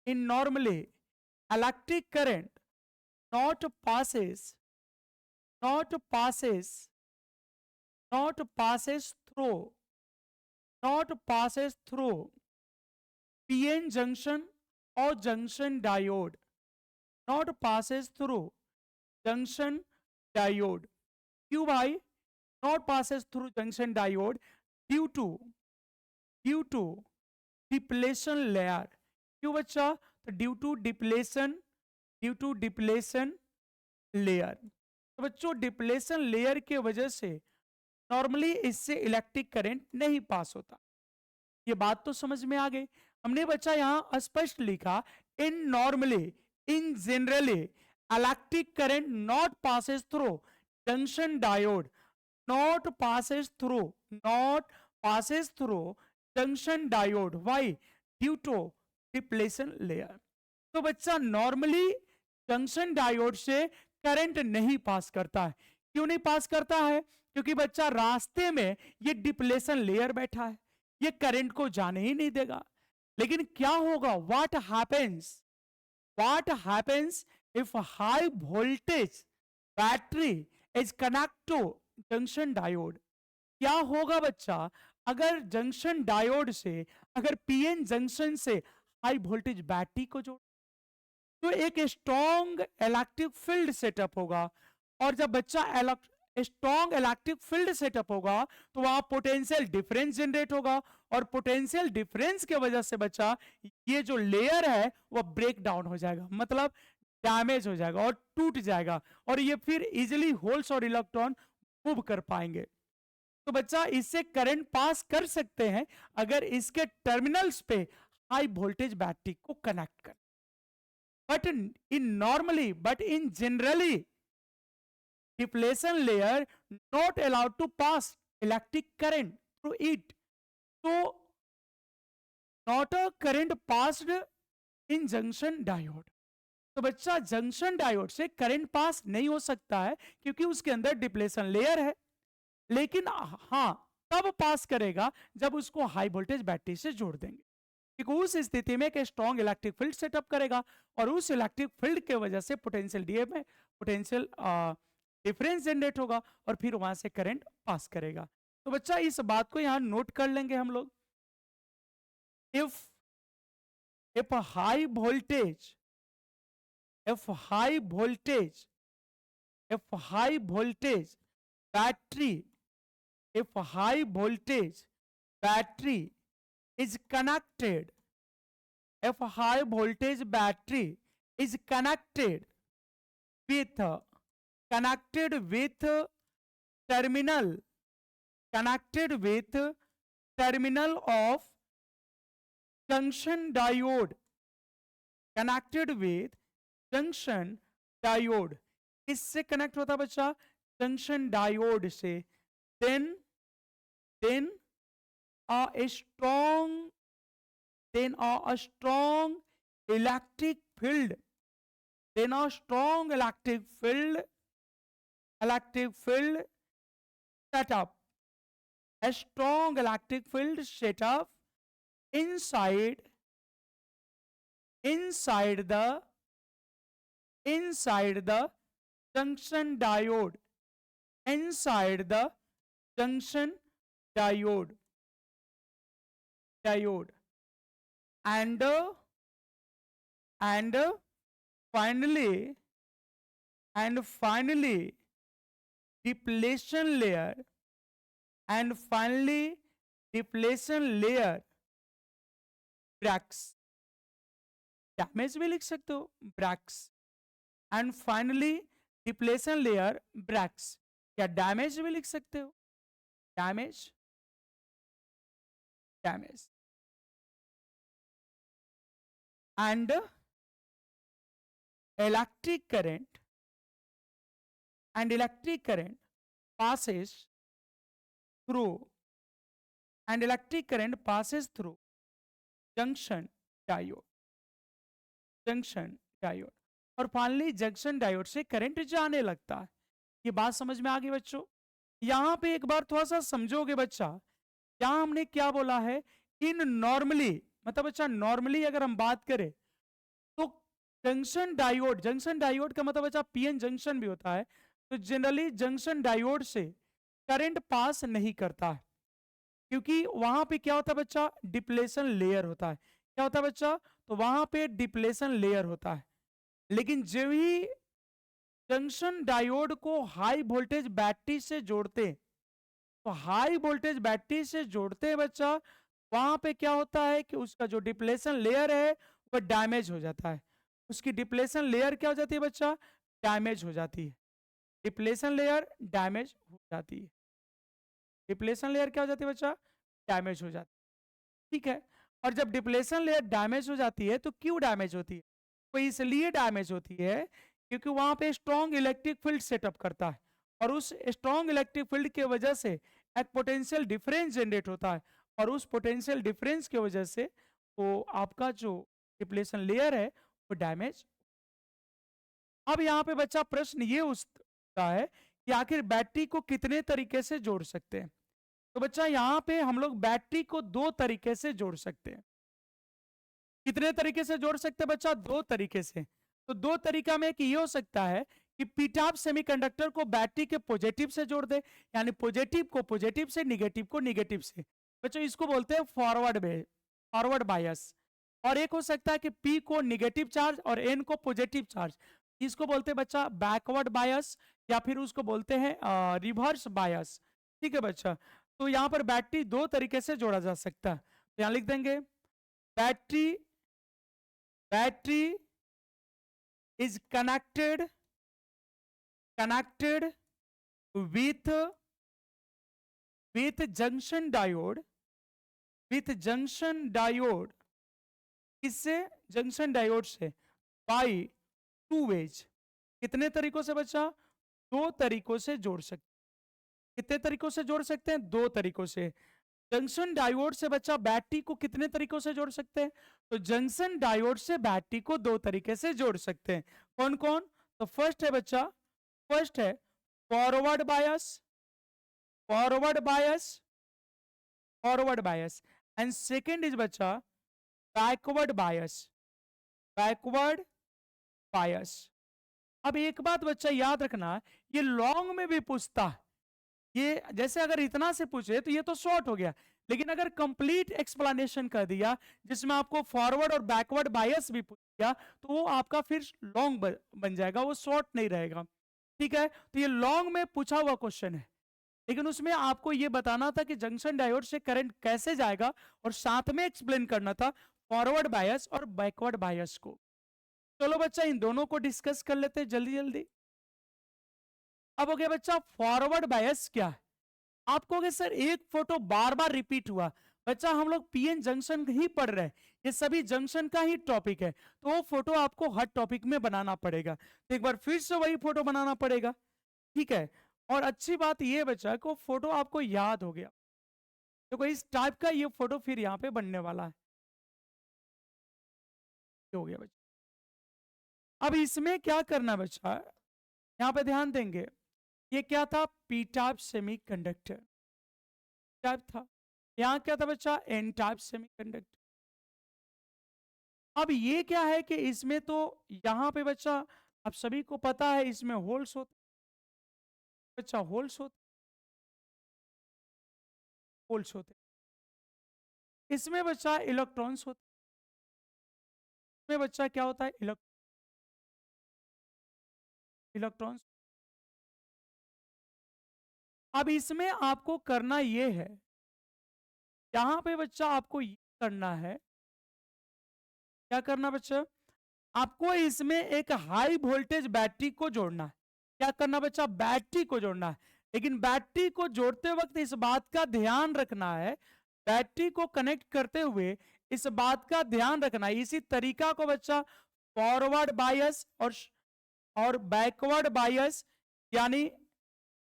in normally electric current not passes not passes not passes through not passes through pn junction or junction diode, not passes through junction diode। क्यों भाई not passes through junction diode? due to depletion layer. क्यों बच्चा? तो due to depletion, due to depletion layer. तो बच्चों डिप्लेशन लेयर के वजह से नॉर्मली इससे इलेक्ट्रिक करंट नहीं पास होता। ये बात तो समझ में आ गई। हमने बच्चा यहां स्पष्ट लिखा in normally, in generally electric current not passes through junction diode, not passes through, not passes through junction diode. Why? Due to depletion layer. तो बच्चा नॉर्मली जंक्शन डायोड से करंट नहीं पास करता है। क्यों नहीं पास करता है? क्योंकि बच्चा रास्ते में ये डिप्लेशन लेयर बैठा है, ये करंट को जाने ही नहीं देगा। लेकिन क्या होगा? What happens if high voltage battery is connect to junction diode? क्या होगा बच्चा अगर जंक्शन डायोड से, अगर पीएन जंक्शन से हाई वोल्टेज बैटरी को जोड़, तो एक स्ट्रॉन्ग इलेक्ट्रिक फील्ड सेटअप होगा। और जब बच्चा स्ट्रॉन्ग इलेक्ट्रिक फील्ड सेटअप होगा तो वहां पोटेंशियल डिफरेंस जनरेट होगा, और पोटेंशियल डिफरेंस के वजह से बच्चा ये जो लेयर है वो ब्रेक डाउन हो जाएगा, मतलब डैमेज हो जाएगा और टूट जाएगा, और ये फिर इजिली होल्स और इलेक्ट्रॉन मूव कर पाएंगे। तो बच्चा इससे करंट पास कर सकते हैं अगर इसके टर्मिनल्स पे हाई वोल्टेज बैटरी को कनेक्ट कर। But in generally depletion layer not allowed to pass electric current through it. तो not a current passed in junction diode. तो बच्चा जंक्शन डायोड से करंट पास नहीं हो सकता है क्योंकि उसके अंदर डिप्लेशन लेयर है। लेकिन हाँ, तब पास करेगा जब उसको हाई वोल्टेज बैटरी से जोड़ देंगे, क्योंकि उस स्थिति में एक स्ट्रॉन्ग इलेक्ट्रिक फील्ड सेटअप करेगा और उस इलेक्ट्रिक फील्ड के वजह से पोटेंशियल डीए में पोटेंशियल डिफरेंस जनरेट होगा और फिर वहां से करंट पास करेगा। तो बच्चा इस बात को यहां नोट कर लेंगे हम लोग। If if high voltage if high voltage if high voltage battery if high voltage battery is connected if high voltage battery is with connected with terminal connected with terminal of junction diode connected with junction diode. किससे कनेक्ट होता है बच्चा? जंक्शन डायोड से। Then then a strong then a strong electric field then a strong electric field setup a strong electric field setup inside inside the junction diode inside the junction diode and and finally depletion layer and finally depletion layer Bragg's. Damage भी लिख सकते हो Bragg's and finally depletion layer Bragg's, या डैमेज भी लिख सकते हो damage damage and electric current passes through junction diode और फाइनली जंक्शन डायोड से करंट जाने लगता है। ये बात समझ में आ गई बच्चों? यहां पे एक बार थोड़ा सा समझोगे बच्चा, यहां हमने क्या बोला है? इन नॉर्मली, मतलब बच्चा नॉर्मली अगर हम बात करें तो जंक्शन डायोड का मतलब बच्चा पीएन जंक्शन भी होता है। तो जनरली जंक्शन डायोड से करंट पास नहीं करता है क्योंकि वहां पे क्या होता है बच्चा? डिप्लेशन लेयर होता है। क्या होता है बच्चा? तो वहां पे डिप्लेशन लेयर होता है। लेकिन जब ही जंक्शन डायोड को हाई वोल्टेज बैटरी से जोड़ते हैं, तो हाई वोल्टेज बैटरी से जोड़ते हैं बच्चा, वहां पे क्या होता है कि उसका जो डिप्लेशन लेयर है वो डैमेज हो जाता है। उसकी डिप्लेशन लेयर क्या हो जाती है बच्चा? डैमेज हो जाती है। डिप्लेशन लेयर डैमेज हो जाती है। डिप्लेशन लेयर क्या हो जाती है बच्चा? डैमेज हो जाती है। ठीक है। और जब डिप्लेशन लेयर डैमेज हो जाती है तो क्यों डैमेज होती है? तो इसलिए डैमेज होती है क्योंकि वहां पे स्ट्रॉन्ग इलेक्ट्रिक फील्ड सेटअप करता है और उस स्ट्रॉन्ग इलेक्ट्रिक फील्ड की वजह से एक पोटेंशियल डिफरेंस जनरेट होता है और उस पोटेंशियल डिफरेंस की वजह से तो आपका जो डिप्लेशन लेयर है वो डैमेज। अब यहाँ पे बच्चा प्रश्न ये उठता है कि आखिर बैटरी को कितने तरीके से जोड़ सकते हैं? तो बच्चा यहाँ पे हम लोग बैटरी को दो तरीके से जोड़ सकते हैं। कितने तरीके से जोड़ सकते हैं बच्चा? दो तरीके से। तो दो तरीका में कि ये हो सकता है कि पीटाप सेमीकंडक्टर को बैटरी के पॉजिटिव से जोड़ दे, यानी पॉजिटिव को पॉजिटिव से, निगेटिव को निगेटिव से। बच्चों इसको बोलते हैं फॉरवर्ड बायस। और एक हो सकता है कि पी को निगेटिव चार्ज और एन को पॉजिटिव चार्ज, इसको बोलते हैं बच्चा बैकवर्ड बायस या फिर उसको बोलते हैं रिवर्स बायस। ठीक है बच्चा। तो यहाँ पर बैटरी दो तरीके से जोड़ा जा सकता है। तो यहाँ लिख देंगे battery is connected with with junction diode, with junction diode, इससे जंक्शन डायोड से बाई टू वेज, कितने तरीकों से बच्चा? दो तरीकों से जोड़ सकते। कितने तरीकों से जोड़ सकते हैं? दो तरीकों से। जंक्शन डायोड से बच्चा बैटरी को कितने तरीकों से जोड़ सकते हैं? तो जंक्शन डायोड से बैटरी को दो तरीके से जोड़ सकते हैं। कौन कौन? तो फर्स्ट है बच्चा, फर्स्ट है forward bias, forward bias, forward bias, and second is बच्चा बैकवर्ड बायस, बैकवर्ड बायस। अब एक बात बच्चा याद रखना, ये लॉन्ग में भी पूछता है। ये जैसे अगर इतना से पूछे तो ये तो शॉर्ट हो गया, लेकिन अगर कंप्लीट एक्सप्लेनेशन कर दिया जिसमें आपको फॉरवर्ड और बैकवर्ड बायस भी पूछ दिया तो वो आपका फिर लॉन्ग बन जाएगा, वो शॉर्ट नहीं रहेगा। ठीक है, तो ये लॉन्ग में पूछा हुआ क्वेश्चन है, लेकिन उसमें आपको ये बताना था कि जंक्शन डायोड से करंट कैसे जाएगा और साथ में एक्सप्लेन करना था फॉरवर्ड बायस और बैकवर्ड बायस को। चलो बच्चा इन दोनों को डिस्कस कर लेते हैं जल्दी जल्दी। अब हो गया बच्चा फॉरवर्ड बायस क्या है। आप कहोगे सर एक फोटो बार बार रिपीट हुआ। बच्चा हम लोग पीएन जंक्शन ही पढ़ रहे हैं, ये सभी जंक्शन का ही टॉपिक है, तो वो फोटो आपको हर टॉपिक में बनाना पड़ेगा, तो एक बार फिर से वही फोटो बनाना पड़ेगा। ठीक है, और अच्छी बात ये बच्चा को फोटो आपको याद हो गया, तो इस टाइप का ये फोटो फिर यहाँ पे बनने वाला है। हो गया बच्चा। अब इसमें क्या करना बच्चा, यहाँ पे ध्यान देंगे, ये क्या था? P type semiconductor type था। यहाँ क्या था बच्चा? N type semiconductor. अब ये क्या है कि इसमें तो यहाँ पे बच्चा आप सभी को पता है इसमें होल्स होते, बच्चा होल्स होते, होल्स होते, इसमें बच्चा इलेक्ट्रॉन्स होते, इसमें बच्चा क्या होता है? इलेक्ट्रॉन्स। अब इसमें आपको करना ये है, यहाँ पे बच्चा आपको ये करना है, क्या करना बच्चा? आपको इसमें एक हाई वोल्टेज बैटरी को जोड़ना है। क्या करना बच्चा? बैटरी को जोड़ना है, लेकिन बैटरी को जोड़ते वक्त इस बात का ध्यान रखना है, बैटरी को कनेक्ट करते हुए इस बात का ध्यान रखना है, इसी तरीका को बच्चा फॉरवर्ड बायस और बैकवर्ड बायस, यानी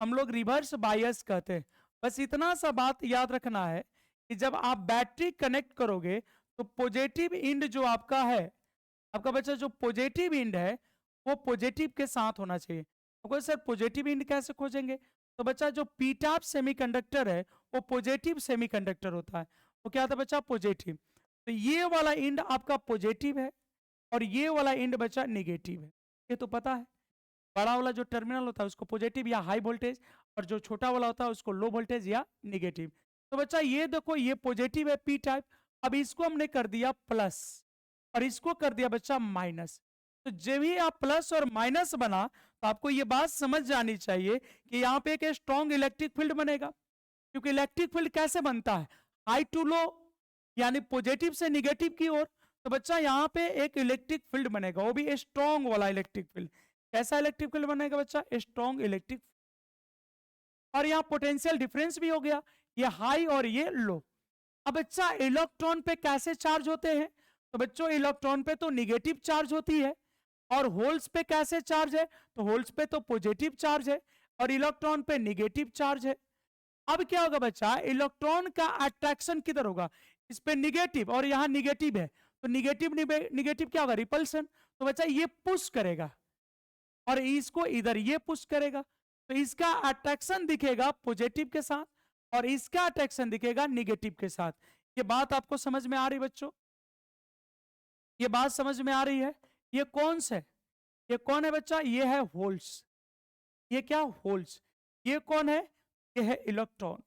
हम लोग रिवर्स बायस कहते हैं। बस इतना सा बात याद रखना है कि जब आप बैटरी कनेक्ट करोगे तो पॉजिटिव इंड जो आपका है, आपका बच्चा जो पॉजिटिव इंड है वो पॉजिटिव के साथ होना चाहिए। तो सर पॉजिटिव इंड कैसे खोजेंगे? तो बच्चा जो पी टाइप सेमीकंडक्टर है वो पॉजिटिव सेमीकंडक्टर होता है। वो क्या था बच्चा? पॉजिटिव। तो ये वाला इंड आपका पॉजिटिव है और ये वाला इंड बच्चा नेगेटिव है, ये तो पता है। बड़ा वाला जो टर्मिनल होता है उसको पॉजिटिव या हाई वोल्टेज, और जो छोटा वाला होता है उसको लो वोल्टेज या नेगेटिव। तो बच्चा ये देखो ये पॉजिटिव है पी टाइप, अब इसको हमने कर दिया प्लस और इसको कर दिया बच्चा माइनस। तो जब भी आप प्लस और माइनस बना तो आपको ये बात समझ जानी चाहिए कि यहाँ पे एक स्ट्रॉन्ग इलेक्ट्रिक फील्ड बनेगा, क्योंकि इलेक्ट्रिक फील्ड कैसे बनता है? हाई टू लो, यानी पॉजिटिव से निगेटिव की ओर। तो बच्चा यहाँ पे एक इलेक्ट्रिक फील्ड बनेगा, वो भी स्ट्रॉन्ग वाला इलेक्ट्रिक फील्ड। कैसा इलेक्ट्रिक फील्ड बनेगा बच्चा? Strong electric. और यहाँ पोटेंशियल डिफरेंस भी हो गया, ये हाई और ये लो। अब बच्चा इलेक्ट्रॉन पे कैसे चार्ज होते हैं? तो बच्चों इलेक्ट्रॉन पे तो निगेटिव चार्ज होती है, और होल्स पे कैसे चार्ज है? तो होल्स पे तो पॉजिटिव चार्ज है और इलेक्ट्रॉन पे निगेटिव चार्ज है। अब क्या होगा बच्चा? इलेक्ट्रॉन का अट्रैक्शन किधर होगा? इस पे निगेटिव, और यहाँ निगेटिव है, तो निगेटिव निगेटिव क्या होगा? रिपल्सन। तो बच्चा ये पुश करेगा और इसको इधर ये पुश करेगा, तो इसका अट्रैक्शन दिखेगा पॉजिटिव के साथ और इसका अट्रैक्शन दिखेगा निगेटिव के साथ। ये बात आपको समझ में आ रही बच्चों? ये बात समझ में आ रही है? ये कौन सा है? ये कौन है बच्चा? ये है होल्स। ये क्या? होल्स। ये कौन है? ये है इलेक्ट्रॉन।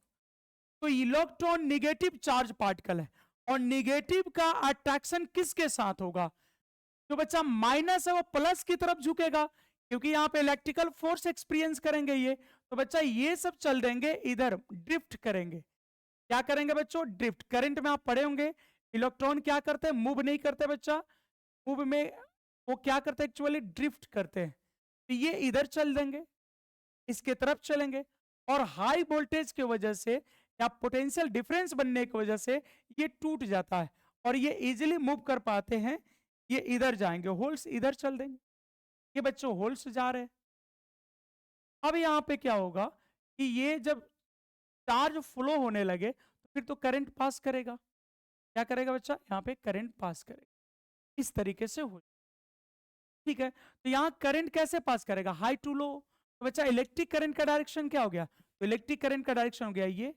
तो इलेक्ट्रॉन निगेटिव चार्ज पार्टिकल है, और निगेटिव का अट्रैक्शन किसके साथ होगा? जो बच्चा माइनस है वो प्लस की तरफ झुकेगा, क्योंकि यहाँ पे इलेक्ट्रिकल फोर्स एक्सपीरियंस करेंगे ये। तो बच्चा ये सब चल देंगे इधर, ड्रिफ्ट करेंगे। क्या करेंगे बच्चों? ड्रिफ्ट। करंट में आप पढ़े होंगे इलेक्ट्रॉन क्या करते हैं? मूव नहीं करते बच्चा, मूव में वो क्या करते हैं? एक्चुअली ड्रिफ्ट करते हैं। तो ये इधर चल देंगे, इसके तरफ चलेंगे, और हाई वोल्टेज की वजह से या पोटेंशियल डिफरेंस बनने की वजह से ये टूट जाता है और ये इजीली मूव कर पाते हैं। ये इधर जाएंगे, होल्स इधर चल देंगे। ये बच्चों होल्स जा रहे हैं। अब यहाँ पे क्या होगा कि ये जब चार्ज फ्लो होने लगे तो फिर तो करंट पास करेगा। क्या करेगा बच्चा? यहाँ पे करंट पास करेगा। इस तरीके से हो, ठीक है। तो यहाँ करंट कैसे पास करेगा? High to low. तो बच्चा इलेक्ट्रिक करंट का डायरेक्शन क्या हो गया? तो इलेक्ट्रिक करंट का डायरेक्शन हो गया ये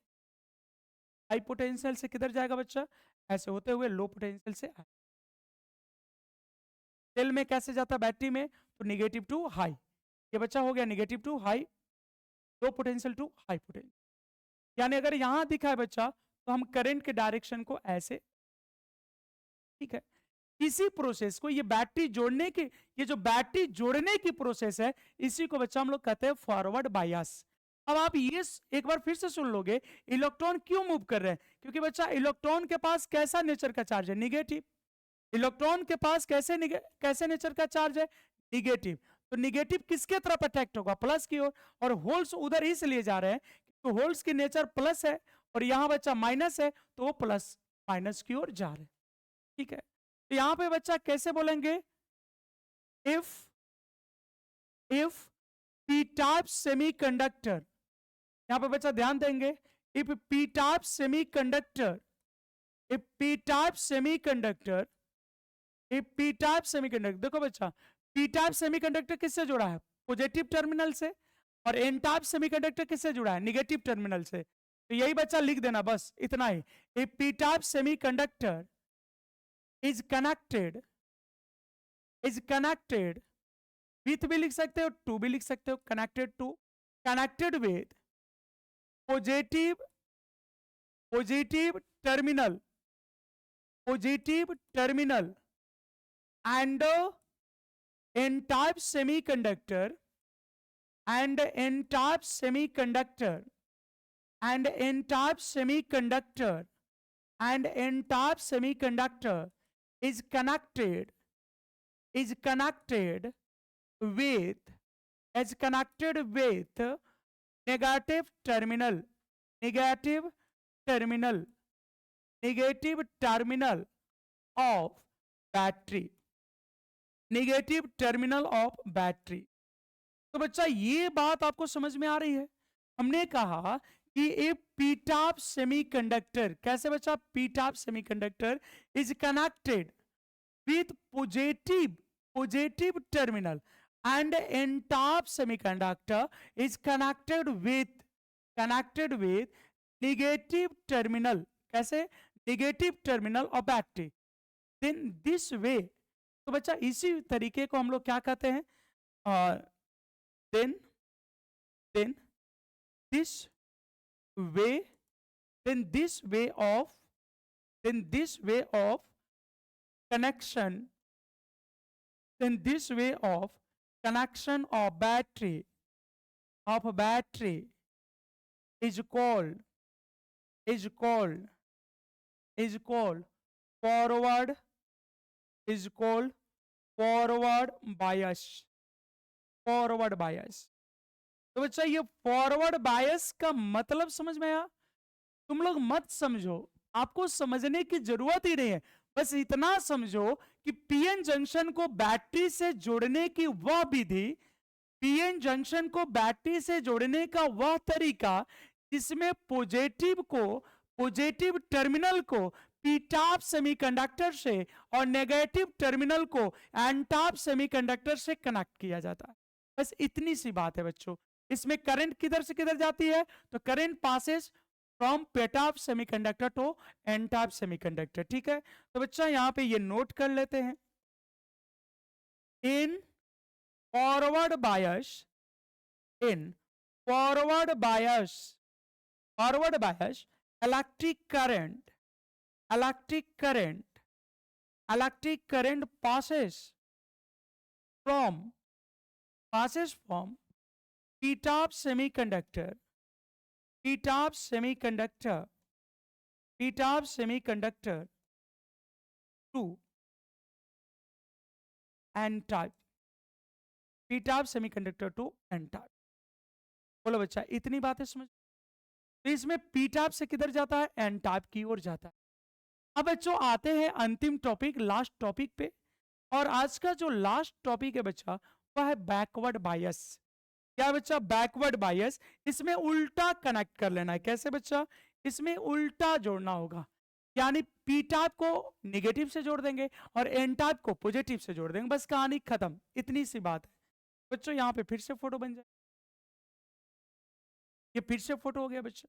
हाई पोटेंशियल से किधर जाएगा बच्चा? ऐसे होते हुए लो पोटेंशियल से सेल में कैसे जाता है? बैटरी में तो निगेटिव टू हाई। ये बच्चा हो गया negative to high, low potential to high potential. यानी अगर यहां दिखा है बच्चा तो हम करंट के डायरेक्शन को ऐसे, ठीक है। इसी प्रोसेस को, ये बैटरी जोड़ने की, ये जो बैटरी जोड़ने की प्रोसेस है, इसी को बच्चा हम लोग कहते हैं फॉरवर्ड बायस। अब आप ये एक बार फिर से सुन लोगे, इलेक्ट्रॉन क्यों मूव कर रहे हैं? क्योंकि बच्चा इलेक्ट्रॉन के पास कैसा नेचर का चार्ज है? निगेटिव। इलेक्ट्रॉन के पास कैसे नेचर का चार्ज है? निगेटिव। तो निगेटिव किसके तरफ अट्रैक्ट होगा? प्लस की ओर। और होल्स उधर इसलिए जा रहे हैं तो होल्स की नेचर प्लस है और यहां बच्चा माइनस है, तो वो प्लस माइनस की ओर जा रहे हैं, ठीक है। तो यहां पे बच्चा कैसे बोलेंगे? If if P type semiconductor, यहां पे बच्चा ध्यान देंगे, if P type semiconductor, if P type semiconductor, if P type semiconductor, देखो बच्चा पी टाइप सेमीकंडक्टर किससे जुड़ा है? पॉजिटिव टर्मिनल से। और एन टाइप सेमीकंडक्टर किससे जुड़ा है? निगेटिव टर्मिनल से। तो यही बच्चा लिख देना, बस इतना ही। If P type semiconductor is connected, is connected with भी लिख सकते हो, टू भी लिख सकते हो, connected to, connected with positive, positive terminal, positive terminal and n type semiconductor, and n type semiconductor, and n type semiconductor, and n type semiconductor is connected, is connected with, is connected with negative terminal, negative terminal, negative terminal of battery, negative terminal of battery. तो बच्चा ये बात आपको समझ में आ रही है? हमने कहा कि ए पी टाइप सेमीकंडक्टर, कैसे बच्चा? P type semiconductor is connected with positive, positive terminal, and N type semiconductor is connected with negative terminal, कैसे? Negative terminal of battery. Then this way, तो बच्चा इसी तरीके को हम लोग क्या कहते हैं? Then then this way, then this way of, then this way of connection, then this way of connection of battery is called, is called, is called forward, is called forward bias, forward bias. तो बच्चा ये फॉरवर्ड बायस का मतलब समझ में आया? तुम लोग मत समझो, आपको समझने की जरूरत ही नहीं है, बस इतना समझो कि पीएन जंक्शन को बैटरी से जोड़ने की वह विधि, पीएन जंक्शन को बैटरी से जोड़ने का वह तरीका जिसमें पॉजिटिव को, पॉजिटिव टर्मिनल को पी टाइप सेमीकंडक्टर से और नेगेटिव टर्मिनल को एन टाइप सेमीकंडक्टर से कनेक्ट किया जाता है। बस इतनी सी बात है बच्चों। इसमें करंट किधर से किधर जाती है? तो current passes from P type semiconductor to N type semiconductor, ठीक है। तो बच्चा यहां पे ये नोट कर लेते हैं, in forward bias, in forward bias, forward bias electric current, electric current, electric current passes from p-type semiconductor, p-type semiconductor, p-type semiconductor to n-type, p-type semiconductor to n-type। बोलो बच्चा, इतनी बातें समझ। तो इसमें पी टाइप से किधर जाता है, एन टाइप की ओर जाता है। अब बच्चों आते हैं अंतिम टॉपिक, लास्ट टॉपिक पे। और आज का जो लास्ट टॉपिक है बच्चा, वह है बैकवर्ड बायस। क्या है बच्चा, बैकवर्ड बायस। इसमें उल्टा कनेक्ट कर लेना है। कैसे बच्चा, इसमें उल्टा जोड़ना होगा। यानी पी टाइप को निगेटिव से जोड़ देंगे और एन टाइप को पॉजिटिव से जोड़ देंगे, बस कहानी खत्म। इतनी सी बात है बच्चों। यहां पे फिर से फोटो बन जाए, ये फिर से फोटो हो गया बच्चा।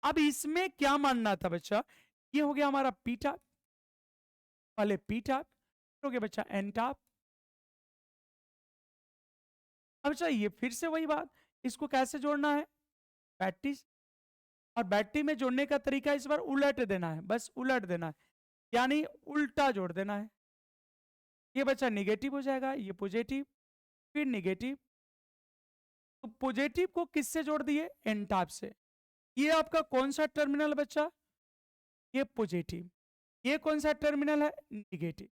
अब इसमें क्या मानना था बच्चा, ये हो गया हमारा पी टाइप, पहले पी टाइप हो गया बच्चा एन टाइप। अब बच्चा ये फिर से वही बात, इसको कैसे जोड़ना है, बैटरी। और बैटरी में जोड़ने का तरीका इस बार उलट देना है, बस उलट देना है, यानी उल्टा जोड़ देना है। ये बच्चा निगेटिव हो जाएगा, ये पॉजिटिव, फिर निगेटिव। तो पॉजिटिव को किससे जोड़ दिए, एन टाइप से। ये आपका कौन सा टर्मिनल बच्चा, ये पॉजिटिव। ये कौन सा टर्मिनल है, निगेटिव।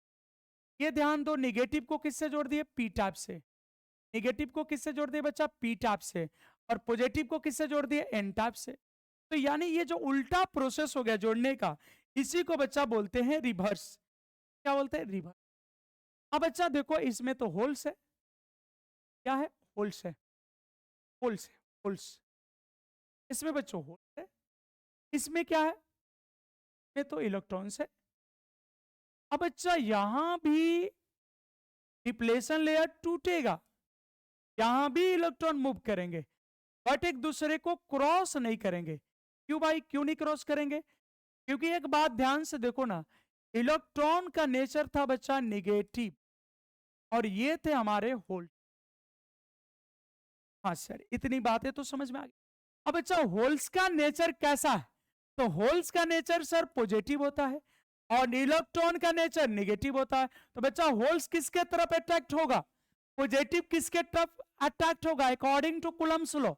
ये ध्यान दो, निगेटिव को किससे जोड़ दिए, पी टाइप से। निगेटिव को किससे जोड़ दिए बच्चा, पी टाइप से। और पॉजिटिव को किससे जोड़ दिए, एन टाइप से। तो यानी ये जो उल्टा प्रोसेस हो गया जोड़ने का, इसी को बच्चा बोलते हैं रिवर्स। क्या बोलते हैं, रिवर्स। अब बच्चा देखो, इसमें तो होल्स है। क्या है, होल्स है, होल्स है, होल्स। इसमें बच्चों होल्स है। इसमें क्या है, इसमें तो इलेक्ट्रॉन्स है। अब बच्चा यहां भी डिप्लेशन लेयर टूटेगा, यहां भी इलेक्ट्रॉन मूव करेंगे, बट एक दूसरे को क्रॉस नहीं करेंगे। क्यों भाई, क्यों नहीं क्रॉस करेंगे, क्योंकि एक बात ध्यान से देखो ना, इलेक्ट्रॉन का नेचर था बच्चा निगेटिव, और ये थे हमारे होल्स। हाँ सर, इतनी बातें तो समझ में आ गई। अब बच्चा होल्स का नेचर कैसा है, तो होल्स का नेचर सर पॉजिटिव होता है और इलेक्ट्रॉन का नेचर नेगेटिव होता है। तो बच्चा होल्स किसके तरफ अट्रैक्ट होगा, पॉजिटिव किसके तरफ अट्रैक्ट होगा, अकॉर्डिंग टू कूलम्स लॉ।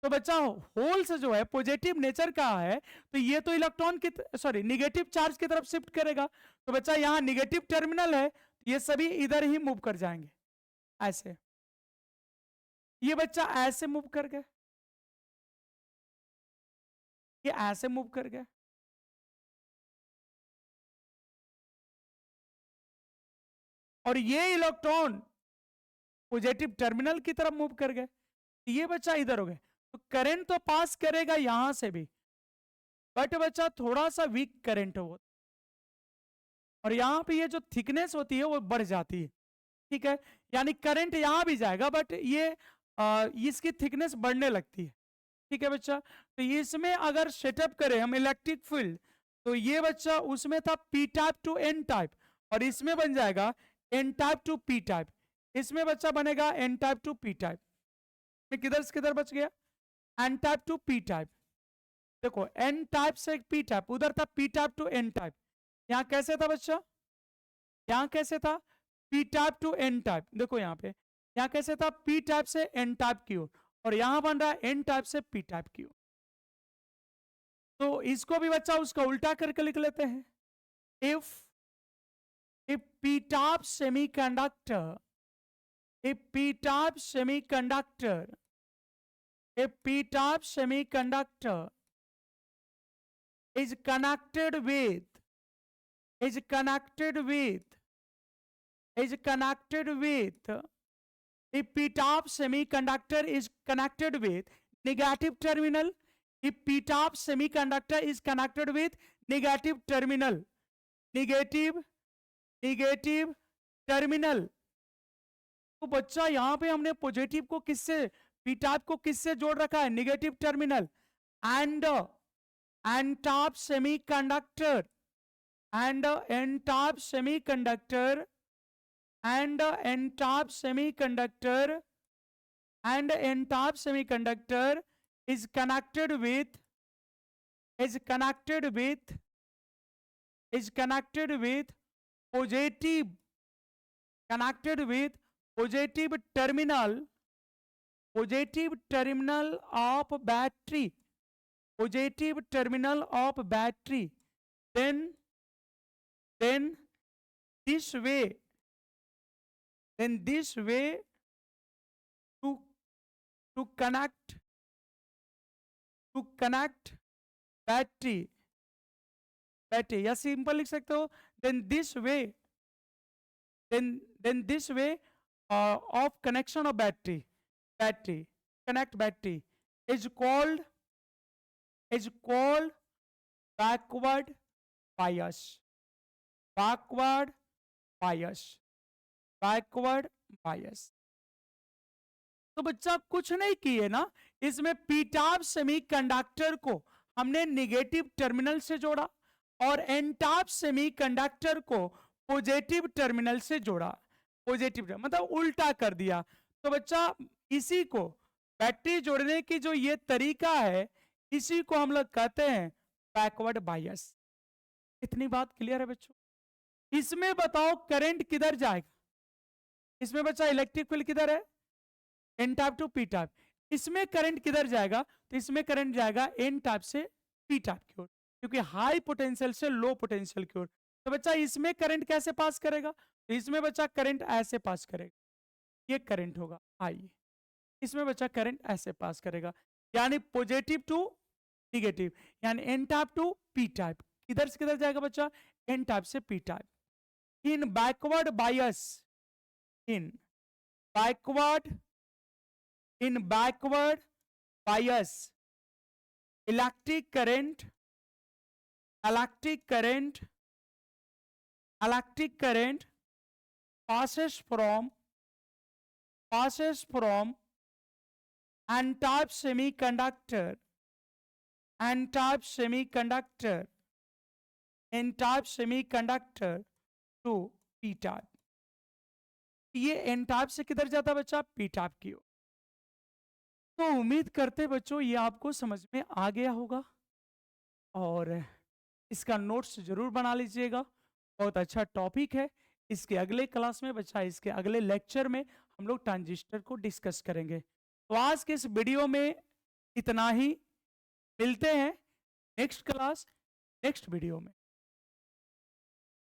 तो बच्चा होल्स जो है पॉजिटिव नेचर का है, तो ये तो इलेक्ट्रॉन की सॉरी निगेटिव चार्ज की तरफ शिफ्ट करेगा। तो बच्चा यहाँ निगेटिव टर्मिनल है, ये सभी इधर ही मूव कर जाएंगे, ऐसे। ये बच्चा ऐसे मूव कर गया, ये ऐसे मूव कर गया। और ये इलेक्ट्रॉन पॉजिटिव टर्मिनल की तरफ मूव कर गए, ये बच्चा इधर हो गए। तो करंट तो पास करेगा यहां से भी, बट बच्चा थोड़ा सा वीक करंट हो, और यहां पे ये जो थिकनेस होती है वो बढ़ जाती है। ठीक है, यानी करंट यहां भी जाएगा, बट ये इसकी थिकनेस बढ़ने लगती है। ठीक है बच्चा, तो इसमें अगर सेटअप करें हम इलेक्ट्रिक फील्ड, तो ये बच्चा उसमें था P type to N type, और इसमें बन जाएगा N type to P type. इसमें बच्चा बनेगा N type to P type. में किधर से किधर बच गया, N type to P type. देखो एन टाइप से पी टाइप, उधर था P type to N type. यहाँ कैसे था बच्चा, यहाँ कैसे था, P type to N type. देखो यहाँ पे, यहाँ कैसे था, पी टाइप से एन टाइप की ओर, और यहाँ बन रहा है एन टाइप से पी टाइप की ओर। तो इसको भी बच्चा उसका उल्टा करके लिख लेते हैं। If if P type semiconductor, if P type semiconductor, if P type semiconductor is connected with, is connected with, is connected with, if p-type semiconductor is connected with negative terminal, if p-type semiconductor is connected with negative terminal, negative, negative terminal। तो बच्चा यहां पे हमने पॉजिटिव को किससे, p-type को किससे जोड़ रखा है, negative terminal. And n-type semiconductor, and n-type semiconductor, and n-type semiconductor, and n-type semiconductor is connected with, is connected with, is connected with positive, connected with positive terminal, positive terminal of battery, positive terminal of battery. Then this way, then this way to to connect battery, या सिंपल लिख सकते हो then this way, then this way of connection of battery connect battery is called backward bias, backward bias, backward bias। तो बच्चा आप कुछ नहीं किए ना, इसमें पी टाइप सेमीकंडक्टर को हमने निगेटिव टर्मिनल से जोड़ा और एन टाइप सेमीकंडक्टर को पॉजिटिव टर्मिनल से जोड़ा, पॉजिटिव मतलब उल्टा कर दिया। तो बच्चा इसी को बैटरी जोड़ने की जो ये तरीका है, इसी को हम लोग कहते हैं बैकवर्ड बायस। इतनी बात क्लियर है बच्चों? इसमें बताओ करंट किधर जाएगा? इसमें बच्चा इलेक्ट्रिक फील्ड किधर है? N type to P type. इसमें करंट किधर जाएगा? तो इसमें करंट जाएगा एन टाइप से पी टाइप की ओर, क्योंकि हाई पोटेंशियल से लो पोटेंशियल की ओर। तो बच्चा इसमें करंट कैसे पास करेगा? तो इसमें बच्चा करंट ऐसे पास करेगा, ये करंट होगा आई। इसमें बच्चा करंट ऐसे पास करेगा, यानी पॉजिटिव टू निगेटिव, यानी N type to P type. किधर से किधर जाएगा बच्चा? एन टाइप से P type. In backward bias, in backward bias electric current passes from n-type semiconductor to p-type। ये एन टाइप से किधर जाता बच्चा? पी टाइप की ओर। तो उम्मीद करते बच्चों ये आपको समझ में आ गया होगा, और इसका नोट्स जरूर बना लीजिएगा। बहुत अच्छा टॉपिक है। इसके अगले क्लास में बच्चा, इसके अगले लेक्चर में हम लोग ट्रांजिस्टर को डिस्कस करेंगे। तो आज के इस वीडियो में इतना ही, मिलते हैं नेक्स्ट क्लास नेक्स्ट वीडियो में।